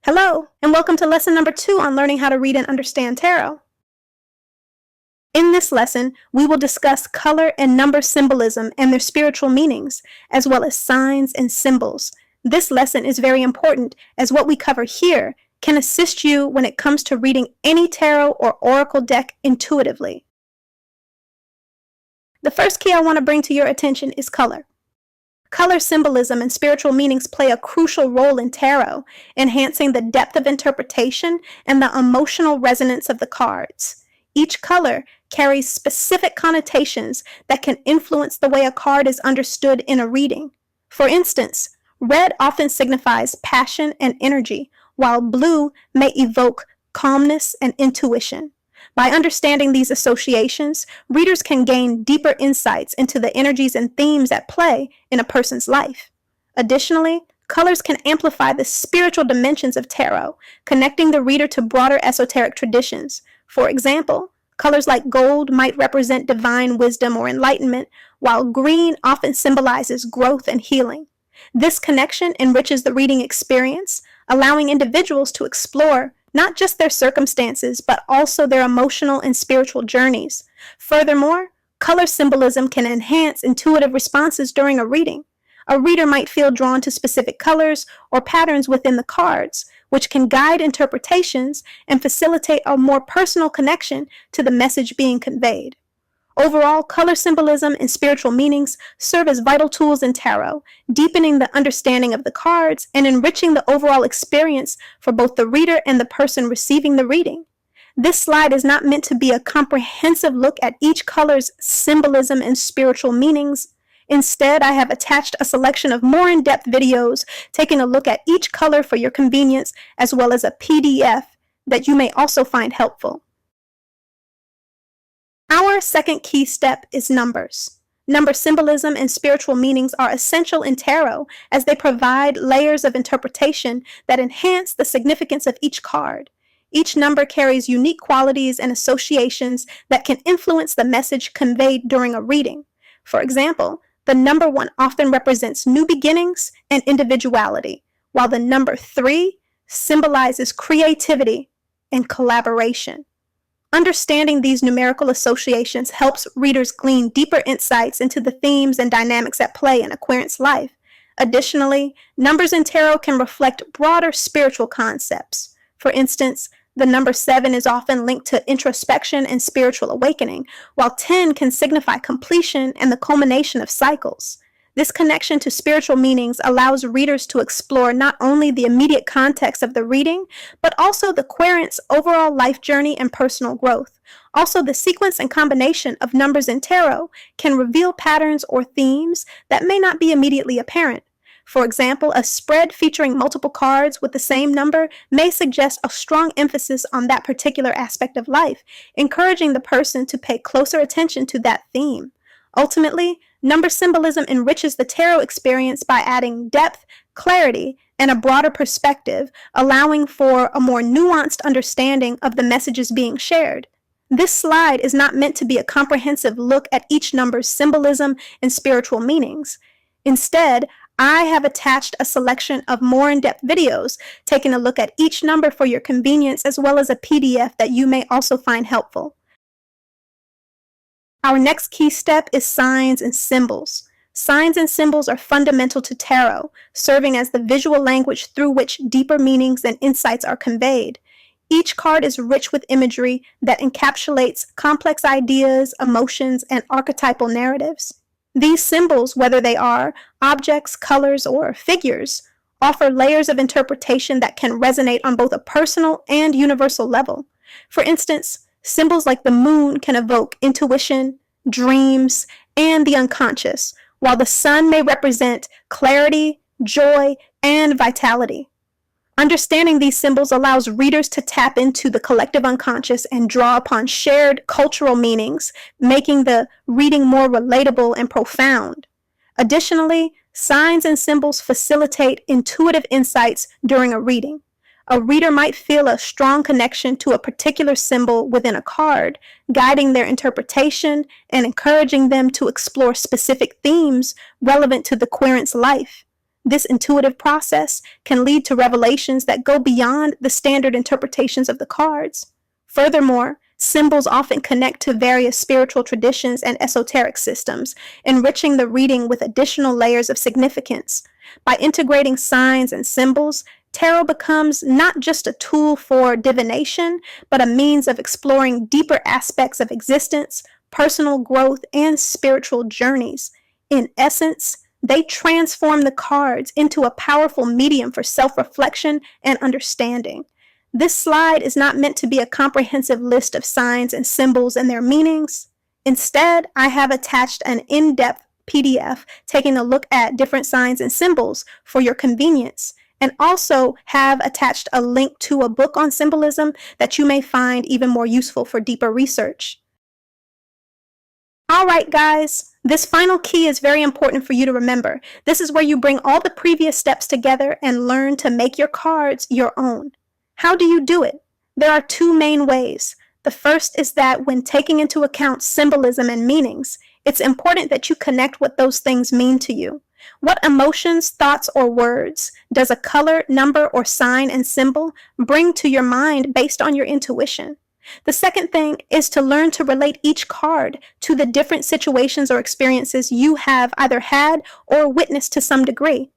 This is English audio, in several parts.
Hello, and welcome to lesson number 2 on learning how to read and understand tarot. In this lesson, we will discuss color and number symbolism and their spiritual meanings, as well as signs and symbols. This lesson is very important as what we cover here can assist you when it comes to reading any tarot or oracle deck intuitively. The first key I want to bring to your attention is color. Color symbolism and spiritual meanings play a crucial role in tarot, enhancing the depth of interpretation and the emotional resonance of the cards. Each color carries specific connotations that can influence the way a card is understood in a reading. For instance, red often signifies passion and energy, while blue may evoke calmness and intuition. By understanding these associations, readers can gain deeper insights into the energies and themes at play in a person's life. Additionally, colors can amplify the spiritual dimensions of tarot, connecting the reader to broader esoteric traditions. For example, colors like gold might represent divine wisdom or enlightenment, while green often symbolizes growth and healing. This connection enriches the reading experience, allowing individuals to explore not just their circumstances, but also their emotional and spiritual journeys. Furthermore, color symbolism can enhance intuitive responses during a reading. A reader might feel drawn to specific colors or patterns within the cards, which can guide interpretations and facilitate a more personal connection to the message being conveyed. Overall, color symbolism and spiritual meanings serve as vital tools in tarot, deepening the understanding of the cards and enriching the overall experience for both the reader and the person receiving the reading. This slide is not meant to be a comprehensive look at each color's symbolism and spiritual meanings. Instead, I have attached a selection of more in-depth videos taking a look at each color for your convenience, as well as a PDF that you may also find helpful. Our second key step is numbers. Number symbolism and spiritual meanings are essential in tarot as they provide layers of interpretation that enhance the significance of each card. Each number carries unique qualities and associations that can influence the message conveyed during a reading. For example, the number 1 often represents new beginnings and individuality, while the number 3 symbolizes creativity and collaboration. Understanding these numerical associations helps readers glean deeper insights into the themes and dynamics at play in a querent's life. Additionally, numbers in tarot can reflect broader spiritual concepts. For instance, the number 7 is often linked to introspection and spiritual awakening, while 10 can signify completion and the culmination of cycles. This connection to spiritual meanings allows readers to explore not only the immediate context of the reading, but also the querent's overall life journey and personal growth. Also, the sequence and combination of numbers in tarot can reveal patterns or themes that may not be immediately apparent. For example, a spread featuring multiple cards with the same number may suggest a strong emphasis on that particular aspect of life, encouraging the person to pay closer attention to that theme. Ultimately, number symbolism enriches the tarot experience by adding depth, clarity, and a broader perspective, allowing for a more nuanced understanding of the messages being shared. This slide is not meant to be a comprehensive look at each number's symbolism and spiritual meanings. Instead, I have attached a selection of more in-depth videos taking a look at each number for your convenience, as well as a PDF that you may also find helpful. Our next key step is signs and symbols. Signs and symbols are fundamental to tarot, serving as the visual language through which deeper meanings and insights are conveyed. Each card is rich with imagery that encapsulates complex ideas, emotions, and archetypal narratives. These symbols, whether they are objects, colors, or figures, offer layers of interpretation that can resonate on both a personal and universal level. For instance, symbols like the moon can evoke intuition, dreams, and the unconscious, while the sun may represent clarity, joy, and vitality. Understanding these symbols allows readers to tap into the collective unconscious and draw upon shared cultural meanings, making the reading more relatable and profound. Additionally, signs and symbols facilitate intuitive insights during a reading. A reader might feel a strong connection to a particular symbol within a card, guiding their interpretation and encouraging them to explore specific themes relevant to the querent's life. This intuitive process can lead to revelations that go beyond the standard interpretations of the cards. Furthermore, symbols often connect to various spiritual traditions and esoteric systems, enriching the reading with additional layers of significance. By integrating signs and symbols, tarot becomes not just a tool for divination, but a means of exploring deeper aspects of existence, personal growth, and spiritual journeys. In essence, they transform the cards into a powerful medium for self-reflection and understanding. This slide is not meant to be a comprehensive list of signs and symbols and their meanings. Instead, I have attached an in-depth PDF taking a look at different signs and symbols for your convenience, and also have attached a link to a book on symbolism that you may find even more useful for deeper research. All right, guys, this final key is very important for you to remember. This is where you bring all the previous steps together and learn to make your cards your own. How do you do it? There are two main ways. The first is that when taking into account symbolism and meanings, it's important that you connect what those things mean to you. What emotions, thoughts, or words does a color, number, or sign and symbol bring to your mind based on your intuition? The second thing is to learn to relate each card to the different situations or experiences you have either had or witnessed to some degree.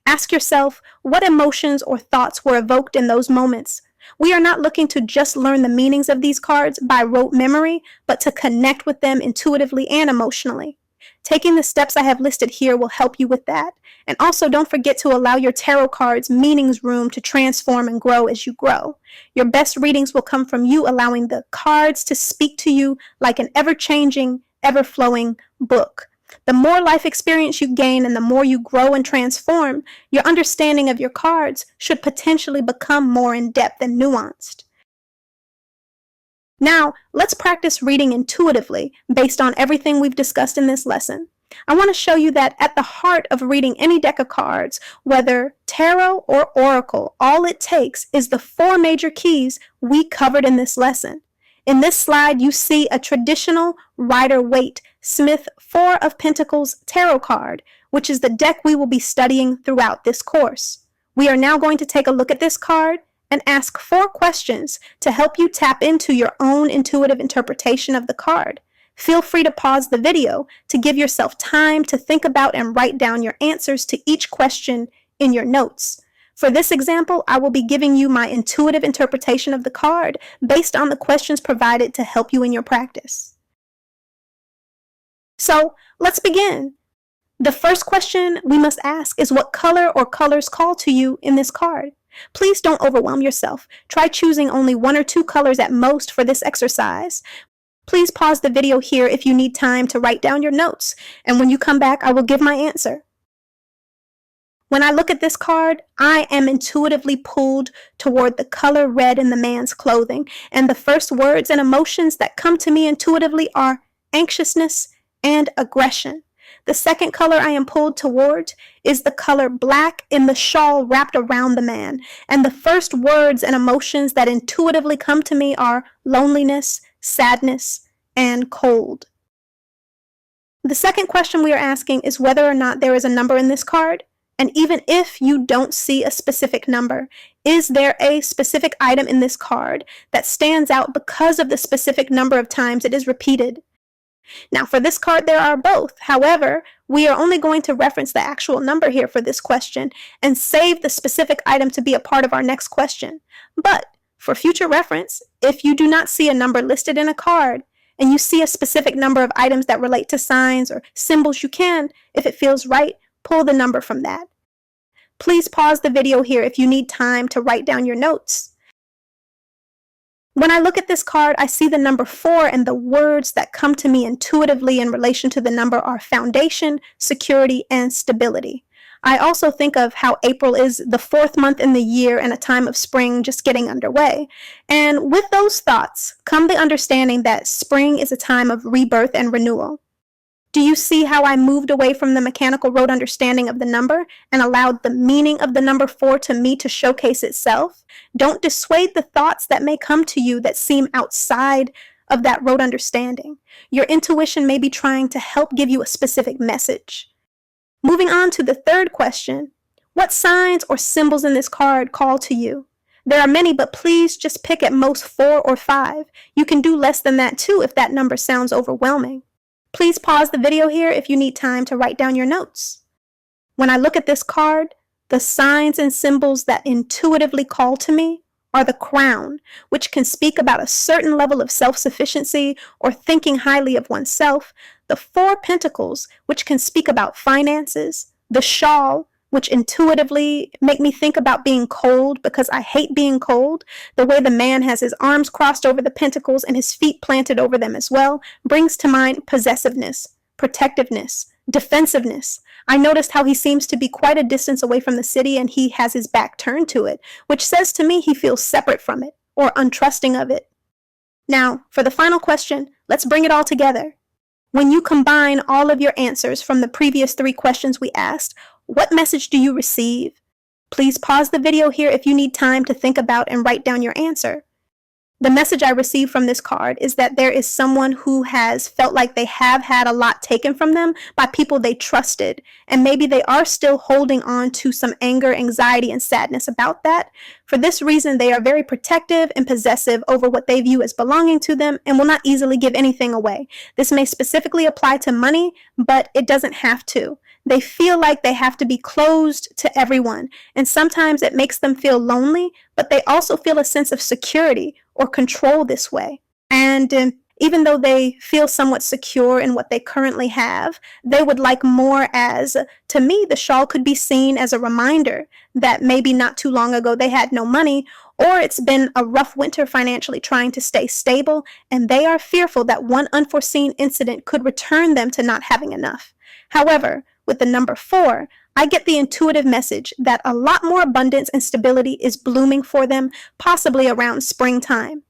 Ask yourself, what emotions or thoughts were evoked in those moments? We are not looking to just learn the meanings of these cards by rote memory, but to connect with them intuitively and emotionally. Taking the steps I have listed here will help you with that. And also don't forget to allow your tarot cards meanings room to transform and grow as you grow. Your best readings will come from you allowing the cards to speak to you like an ever-changing, ever-flowing book. The more life experience you gain and the more you grow and transform, your understanding of your cards should potentially become more in-depth and nuanced. Now, let's practice reading intuitively based on everything we've discussed in this lesson. I want to show you that at the heart of reading any deck of cards, whether tarot or oracle, all it takes is the 4 major keys we covered in this lesson. In this slide, you see a traditional Rider-Waite Smith 4 of Pentacles tarot card, which is the deck we will be studying throughout this course. We are now going to take a look at this card and ask 4 questions to help you tap into your own intuitive interpretation of the card. Feel free to pause the video to give yourself time to think about and write down your answers to each question in your notes. For this example, I will be giving you my intuitive interpretation of the card based on the questions provided to help you in your practice. So, let's begin. The first question we must ask is what color or colors call to you in this card. Please don't overwhelm yourself. Try choosing only 1 or 2 colors at most for this exercise. Please pause the video here if you need time to write down your notes, and when you come back, I will give my answer. When I look at this card, I am intuitively pulled toward the color red in the man's clothing, and the first words and emotions that come to me intuitively are anxiousness and aggression. The second color I am pulled toward is the color black in the shawl wrapped around the man, and the first words and emotions that intuitively come to me are loneliness, sadness, and cold. The second question we are asking is whether or not there is a number in this card, and even if you don't see a specific number, is there a specific item in this card that stands out because of the specific number of times it is repeated? Now, for this card, there are both. However, we are only going to reference the actual number here for this question and save the specific item to be a part of our next question. But for future reference, if you do not see a number listed in a card and you see a specific number of items that relate to signs or symbols, you can, if it feels right, pull the number from that. Please pause the video here if you need time to write down your notes. When I look at this card, I see the number 4, and the words that come to me intuitively in relation to the number are foundation, security, and stability. I also think of how April is the 4th month in the year and a time of spring just getting underway. And with those thoughts come the understanding that spring is a time of rebirth and renewal. Do you see how I moved away from the mechanical rote understanding of the number and allowed the meaning of the number 4 to me to showcase itself? Don't dissuade the thoughts that may come to you that seem outside of that rote understanding. Your intuition may be trying to help give you a specific message. Moving on to the third question, What signs or symbols in this card call to you? There are many, but please just pick at most 4 or 5. You can do less than that too if that number sounds overwhelming. Please pause the video here if you need time to write down your notes. When I look at this card, the signs and symbols that intuitively call to me are the Crown, which can speak about a certain level of self-sufficiency or thinking highly of oneself, the 4 Pentacles, which can speak about finances, the Shawl, which intuitively make me think about being cold because I hate being cold. The way the man has his arms crossed over the pentacles and his feet planted over them as well brings to mind possessiveness, protectiveness, defensiveness. I noticed how he seems to be quite a distance away from the city and he has his back turned to it, which says to me he feels separate from it or untrusting of it. Now, for the final question, let's bring it all together. When you combine all of your answers from the previous 3 questions we asked, what message do you receive? Please pause the video here if you need time to think about and write down your answer. The message I received from this card is that there is someone who has felt like they have had a lot taken from them by people they trusted, and maybe they are still holding on to some anger, anxiety, and sadness about that. For this reason, they are very protective and possessive over what they view as belonging to them and will not easily give anything away. This may specifically apply to money, but it doesn't have to. They feel like they have to be closed to everyone, and sometimes it makes them feel lonely, but they also feel a sense of security or control this way. And even though they feel somewhat secure in what they currently have, they would like more. As to me, the shawl could be seen as a reminder that maybe not too long ago they had no money, or it's been a rough winter financially trying to stay stable, and they are fearful that one unforeseen incident could return them to not having enough. However, with the number 4, I get the intuitive message that a lot more abundance and stability is blooming for them, possibly around springtime.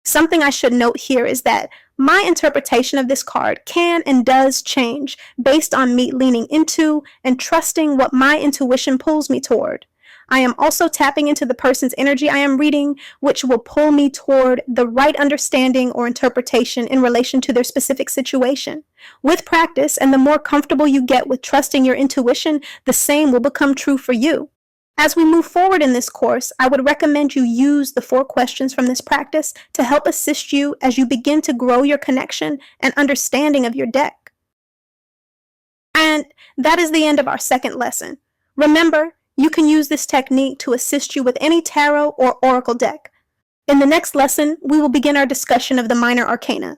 Something I should note here is that my interpretation of this card can and does change based on me leaning into and trusting what my intuition pulls me toward. I am also tapping into the person's energy I am reading, which will pull me toward the right understanding or interpretation in relation to their specific situation. With practice, and the more comfortable you get with trusting your intuition, the same will become true for you. As we move forward in this course, I would recommend you use the 4 questions from this practice to help assist you as you begin to grow your connection and understanding of your deck. And that is the end of our second lesson. Remember, you can use this technique to assist you with any tarot or oracle deck. In the next lesson, we will begin our discussion of the minor arcana.